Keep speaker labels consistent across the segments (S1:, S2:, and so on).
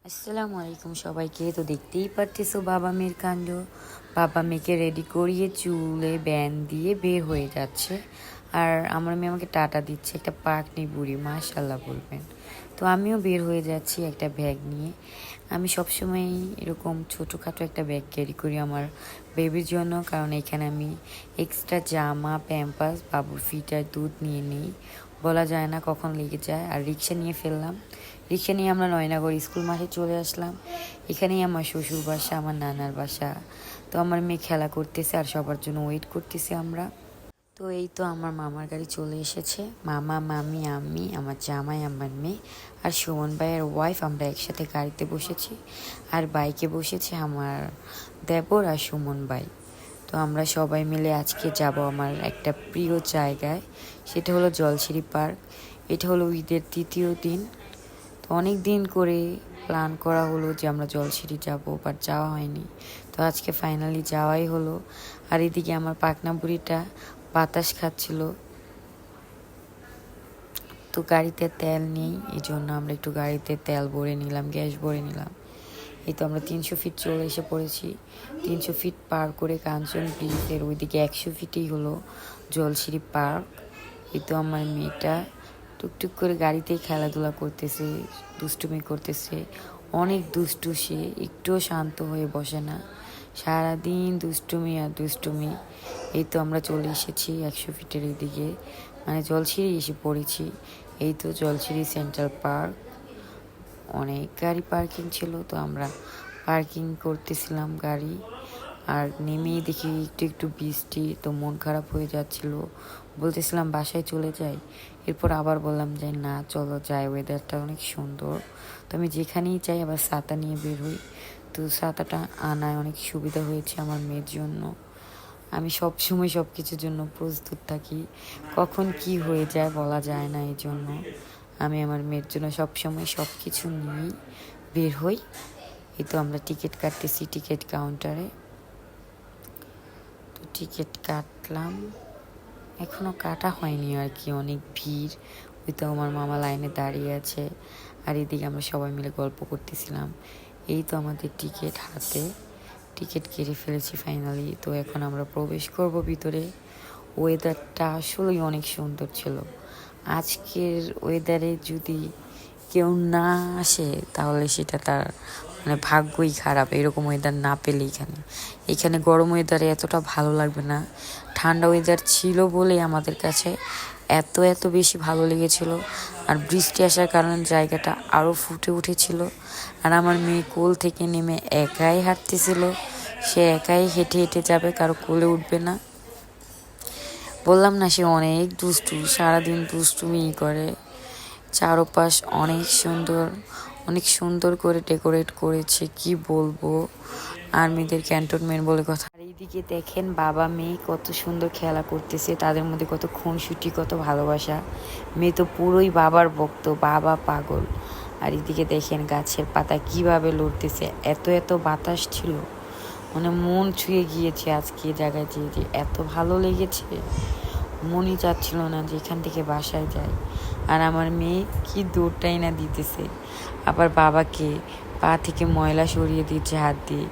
S1: আসসালামু আলাইকুম সবাইকে। তো দেখতেই পারতেছো বাবা মেয়ের কাণ্ড। বাবা মেয়েকে রেডি করিয়ে চুলে ব্যান্ড দিয়ে বের হয়ে যাচ্ছে। আর আমার মেয়ে আমাকে টাটা দিচ্ছে, একটা পাকনি বুড়ি মাশাল্লাহ বলবেন। তো আমিও বের হয়ে যাচ্ছি একটা ব্যাগ নিয়ে। আমি সবসময় এরকম ছোটোখাটো একটা ব্যাগ ক্যারি করি আমার বেবির জন্য, কারণ এখানে আমি এক্সট্রা জামা, প্যাম্পাস, বাবুর ফিটার, দুধ নিয়ে নিই। বলা যায় না কখন লেগে যায়। আর রিক্সা নিয়ে ফেললাম। রিক্সা নিয়ে আমরা নয়নাগর স্কুল মাঠে চলে আসলাম। এখানেই আমার শ্বশুর বাসা, আমার নানার বাসা। তো আমার মেয়ে খেলা করতেছে আর সবার জন্য ওয়েট করতেছে আমরা। তো এই তো আমার মামার গাড়ি চলে এসেছে। মামা, মামি, আমি, আমার জামাই, আমার মেয়ে আর সুমন ভাইয়ের ওয়াইফ আমরা একসাথে গাড়িতে বসেছি। আর বাইকে বসেছে আমার দেবর আর সুমন ভাই। তো আমরা সবাই মিলে আজকে যাব আমার একটা প্রিয় জায়গায়, সেটা হলো জলছিরি পার্ক। এটা হলো ঈদের তৃতীয় দিন। তো অনেক দিন করে প্ল্যান করা হলো যে আমরা জলছিরি যাব, বাট যাওয়া হয়নি। তো আজকে ফাইনালি যাওয়াই হলো। আর এদিকে আমার পাকনা বুড়িটা বাতাস খাচ্ছিল। তো গাড়িতে তেল নেই, এই জন্য আমরা একটু গাড়িতে তেল ভরে নিলাম, গ্যাস ভরে নিলাম। এই তো আমরা 300 ফিট চলে এসে পড়েছি। 300 ফিট পার করে কাঞ্চন ব্রিজের ওইদিকে 100 ফিটেই হলো জলছিরি পার্ক। এই তো আমার মেয়েটা টুকটুক করে গাড়িতেই খেলাধুলা করতেছে, দুষ্টুমি করতেছে। অনেক দুষ্টু সে, একটুও শান্ত হয়ে বসে না, সারাদিন দুষ্টুমি আর দুষ্টুমি। এই তো আমরা চলে এসেছি 100 ফিটের এদিকে, মানে জলছিরি এসে পড়েছি। এই তো জলছিরি সেন্ট্রাল পার্ক। অনেক গাড়ি পার্কিং ছিল, তো আমরা পার্কিং করতেছিলাম গাড়ি। আর নেমেই দেখি একটু একটু বৃষ্টি, তো মন খারাপ হয়ে যাচ্ছিল। বলতেছিলাম বাসায় চলে যাই, এরপর আবার বললাম যে না চলো যাই, ওয়েদারটা অনেক সুন্দর। তো আমি যেখানেই যাই আবার ছাতা নিয়ে বের হই। তো ছাতাটা আনায় অনেক সুবিধা হয়েছে আমার মেয়ের জন্য। আমি সবসময় সব কিছুর জন্য প্রস্তুত থাকি, কখন কি হয়ে যায় বলা যায় না, এই জন্য আমি আমার মেয়ের জন্য সবসময় সব কিছু নিয়েই বের হই। এই তো আমরা টিকিট কাটতেছি টিকিট কাউন্টারে। তো টিকিট কাটলাম, এখনও কাটা হয়নি আর কি, অনেক ভিড়। ওই তো আমার মামা লাইনে দাঁড়িয়ে আছে, আর এদিকে আমরা সবাই মিলে গল্প করতেছিলাম। এই তো আমাদের টিকিট হাতে, টিকিট কেটে ফেলেছি ফাইনালি। তো এখন আমরা প্রবেশ করব ভিতরে। ওয়েদারটা আসলেই অনেক সুন্দর ছিল। আজকের ওয়েদারে যদি কেউ না আসে তাহলে সেটা তার মানে ভাগ্যই খারাপ, এরকম ওয়েদার না পেলে। এখানে গরম ওয়েদারে এতটা ভালো লাগবে না। ঠান্ডা ওয়েদার ছিল বলেই আমাদের কাছে এত এত বেশি ভালো লেগেছিল। আর বৃষ্টি আসার কারণে জায়গাটা আরও ফুটে উঠেছিল। আর আমার মেয়ে কোল থেকে নেমে একাই হাঁটতেছিল, সে একাই হেঁটে হেঁটে যাবে, কারো কোলে উঠবে না। বললাম না, সে অনেক দুষ্টু, সারাদিন দুষ্টুমি করে। চারপাশ অনেক সুন্দর, অনেক সুন্দর করে ডেকোরেট করেছে, কি বলবো, আর্মিদের ক্যান্টনমেন্ট বলে কথা। আর এইদিকে দেখেন বাবা মেয়ে কত সুন্দর খেলা করতেছে, তাদের মধ্যে কত খুনসুটি, কত ভালোবাসা। মেয়ে তো পুরোই বাবার ভক্ত, বাবা পাগল। আর এদিকে দেখেন গাছের পাতা কিভাবে লড়তেছে, এত এত বাতাস ছিল, মানে মন ছুঁয়ে গিয়েছে। আজকে জায়গায় যে এত ভালো লেগেছে, মনই চাচ্ছিল না যে এখান থেকে বাসায় যায়। আর আমার মেয়ে কি দৌড়টাই না দিতেছে, আবার বাবাকে পা থেকে ময়লা সরিয়ে দিচ্ছে হাত দিয়ে।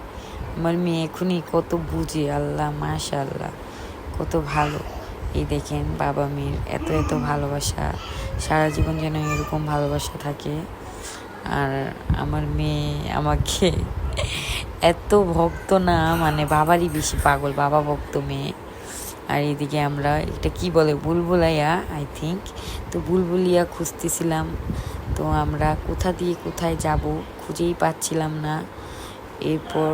S1: আমার মেয়ে এখনই কত বুঝে, আল্লাহ মাশাআল্লাহ, কত ভালো। এই দেখেন বাবা মেয়ের এত এত ভালোবাসা, সারা জীবন যেন এরকম ভালোবাসা থাকে। আর আমার মেয়ে আমাকে এত ভক্ত না, মানে বাবারই বেশি পাগল, বাবা ভক্ত মেয়ে। আর এদিকে আমরা এটা কি বলে বুলবুলাইয়া আই থিঙ্ক, তো বুলবুলিয়া খুঁজতেছিলাম। তো আমরা কোথা দিয়ে কোথায় যাব খুঁজেই পাচ্ছিলাম না। এরপর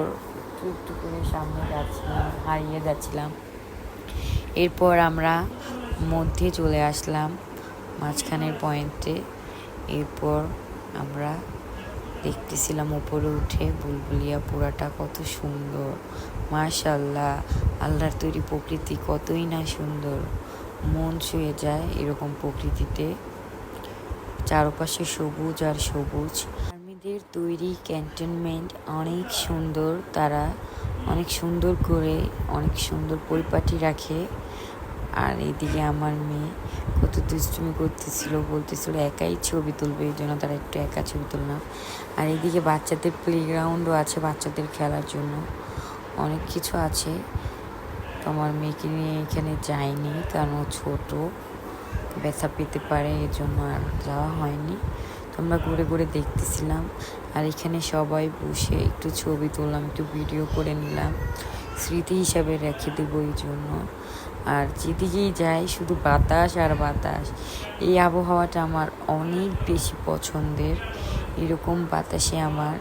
S1: একটু করে সামনে যাচ্ছিলাম, হারিয়ে যাচ্ছিলাম। এরপর আমরা মধ্যে চলে আসলাম, মাঝখানের পয়েন্টে। এরপর আমরা দেখতেছিলাম উপরে উঠে বুলবুলিয়া পুরাটা কত সুন্দর, মাশাআল্লাহ। আল্লাহর তৈরি প্রকৃতি কতই না সুন্দর, মন ছুঁয়ে যায় এরকম প্রকৃতিতে। চারপাশে সবুজ আর সবুজ। আর্মিদের তৈরি ক্যান্টনমেন্ট অনেক সুন্দর, তারা অনেক সুন্দর করে অনেক সুন্দর পরিপাটি রাখে। আর এদিকে আমার মেয়ে কত দুষ্টুমি করতেছিল, বলতেছিল একাই ছবি তুলবে, এই জন্য তারা একটু একা ছবি তুললাম। আর এদিকে বাচ্চাদের প্লেগ্রাউন্ডও আছে, বাচ্চাদের খেলার জন্য অনেক কিছু আছে। তো আমার মেয়েকে নিয়ে এখানে যাইনি, কারণ ও ছোটো, ব্যথা পেতে পারে, এই জন্য আর যাওয়া হয়নি। তো আমরা ঘুরে ঘুরে দেখতেছিলাম, আর এখানে সবাই বসে একটু ছবি তুললাম, একটু ভিডিও করে নিলাম, স্মৃতি হিসাবে রেখে দেবো এই জন্য। আর যেদিকেই যাই শুধু বাতাস আর বাতাস, এই আবহাওয়াটা আমার অনেক বেশি পছন্দের। এরকম বাতাসে আমার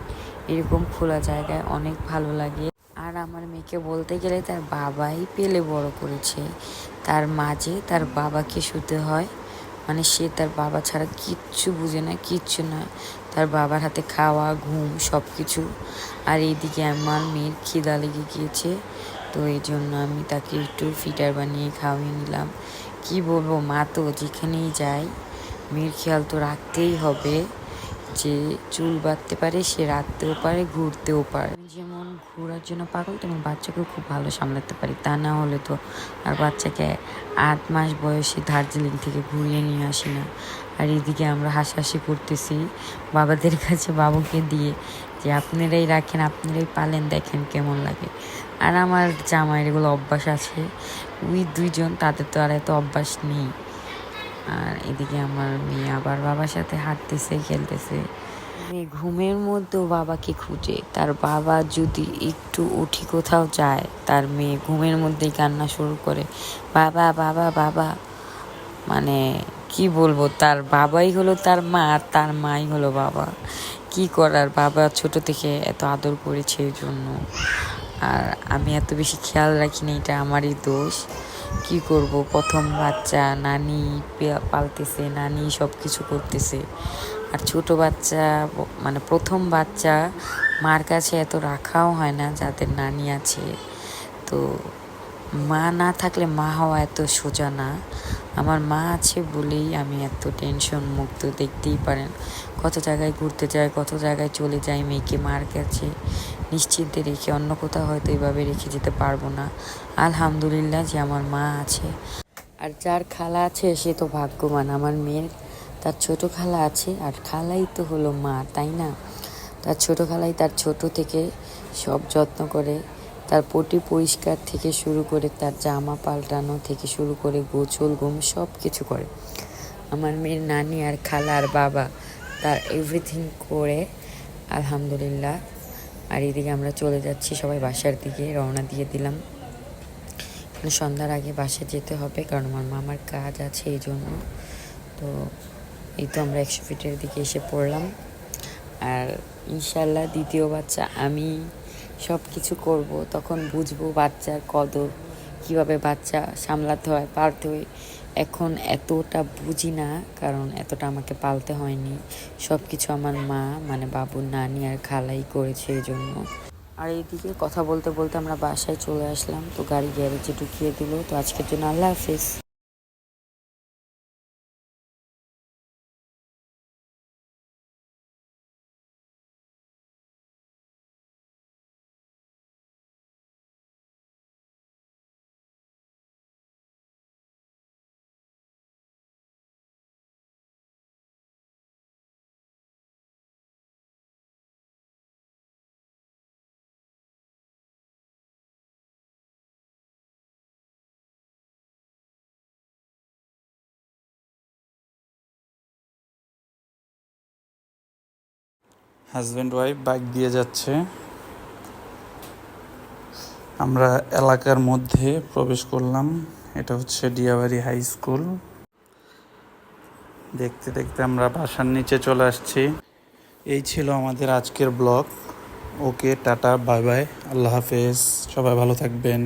S1: এরকম খোলা জায়গায় অনেক ভালো লাগে। আর আমার মেয়েকে বলতে গেলে তার বাবাই পেলে বড় করেছে, তার মাঝে তার বাবাকে শুতে হয়, মানে সে তার বাবা ছাড়া কিচ্ছু বুঝে না, কিচ্ছু না, তার বাবার হাতে খাওয়া ঘুম সব কিছু। আর এইদিকে আমার মেয়ের খিদা লেগে গিয়েছে, তো এই জন্য আমি তাকে একটু ফিটার বানিয়ে খাওয়িয়ে নিলাম। কি বলবো, মা তো যেখানেই যায় মেয়ের খেয়াল তো রাখতেই হবে, যে চুল বাঁধতে পারে সে রাখতেও পারে, ঘুরতেও পারে। যেমন ঘোরার জন্য পাগল, তেমন বাচ্চাকেও খুব ভালো সামলাতে পারি, তা না হলে তো আর বাচ্চাকে 8 মাস বয়সে দার্জিলিং থেকে ঘুরিয়ে নিয়ে আসি না। আর এদিকে আমরা হাসাহাসি করতেছি বাবাদের কাছে, বাবুকে দিয়ে, যে আপনারাই রাখেন, আপনারাই পালেন, দেখেন কেমন লাগে। আর আমার জামাইয়ের এগুলো অভ্যাস আছে, ওই 2জন, তাদের তো আর এত অভ্যাস নেই। আর এদিকে আমার মেয়ে আবার বাবার সাথে হাঁটতেছে, খেলতেছে। মেয়ে ঘুমের মধ্যেও বাবাকে খুঁজে, তার বাবা যদি একটু উঠি কোথাও যায়, তার মেয়ে ঘুমের মধ্যেই কান্না শুরু করে, বাবা বাবা বাবা। মানে কি বলবো, তার বাবাই হলো তার মা, আর তার মাই হলো বাবা। কি করার, বাবা ছোট থেকে এত আদর করেছে এই জন্য। আর আমি এত বেশি খেয়াল রাখি না, এটা আমারই দোষ। কি করব, প্রথম বাচ্চা, নানি পালতেছে, নানি সব কিছু করতেছে। আর ছোট বাচ্চা, মানে প্রথম বাচ্চা, মার কাছে এত রাখাও হয় না যাদের নানি আছে। তো মা না থাকলে মা হওয়া এত সোজা না। আমার মা আছে বলেই আমি এত টেনশন মুক্ত, দেখতেই পারেন কত জায়গায় ঘুরতে যাই, কত জায়গায় চলে যাই মেয়েকে মার কাছে নিশ্চিন্তে রেখে, অন্য কোথাও হয়তো এইভাবে রেখে যেতে পারবো না। আলহামদুলিল্লাহ যে আমার মা আছে। আর যার খালা আছে সে তো ভাগ্যবান। আমার মেয়ের তার ছোট খালা আছে, আর খালাই তো হলো মা, তাই না? তার ছোট খালাই তার ছোট থেকে সব যত্ন করে, তার পটি পরিষ্কার থেকে শুরু করে, তার জামা পাল্টানো থেকে শুরু করে, গোছল ঘুম সব কিছু করে। আমার মেয়ের নানি আর খালা আর বাবা তার এভরিথিং করে, আলহামদুলিল্লাহ। আর এদিকে আমরা চলে যাচ্ছি সবাই বাসার দিকে, রওনা দিয়ে দিলাম। মানে সন্ধ্যার আগে বাসায় যেতে হবে, কারণ আমার মামার কাজ আছে এই জন্য। তো এই তো আমরা 100 ফিটের দিকে এসে পড়লাম। আর ইনশাল্লাহ দ্বিতীয় বাচ্চা আমি সব কিছু করব, তখন বুঝবো বাচ্চার কদর, কিভাবে বাচ্চা সামলাতে হয়, পালতে হয়। এখন এতটা বুঝি না, কারণ এতটা আমাকে পালতে হয়নি, সব কিছু আমার মা, মানে বাবুর নানি আর খালাই করেছে এই জন্য। আর এইদিকে কথা বলতে বলতে আমরা বাসায় চলে আসলাম, তো গাড়ি গ্যারেজে ঢুকিয়ে দিল। তো আজকের জন্য আল্লাহ হাফেজ।
S2: হাজব্যান্ড ওয়াইফ বাইক দিয়ে যাচ্ছে। আমরা এলাকার মধ্যে প্রবেশ করলাম। এটা হচ্ছে ডিয়াবাড়ি হাই স্কুল। দেখতে দেখতে আমরা বাসার নিচে চলে আসছি। এই ছিল আমাদের আজকের ব্লগ। ওকে, টাটা, বাই বাই, আল্লাহ হাফেজ, সবাই ভালো থাকবেন।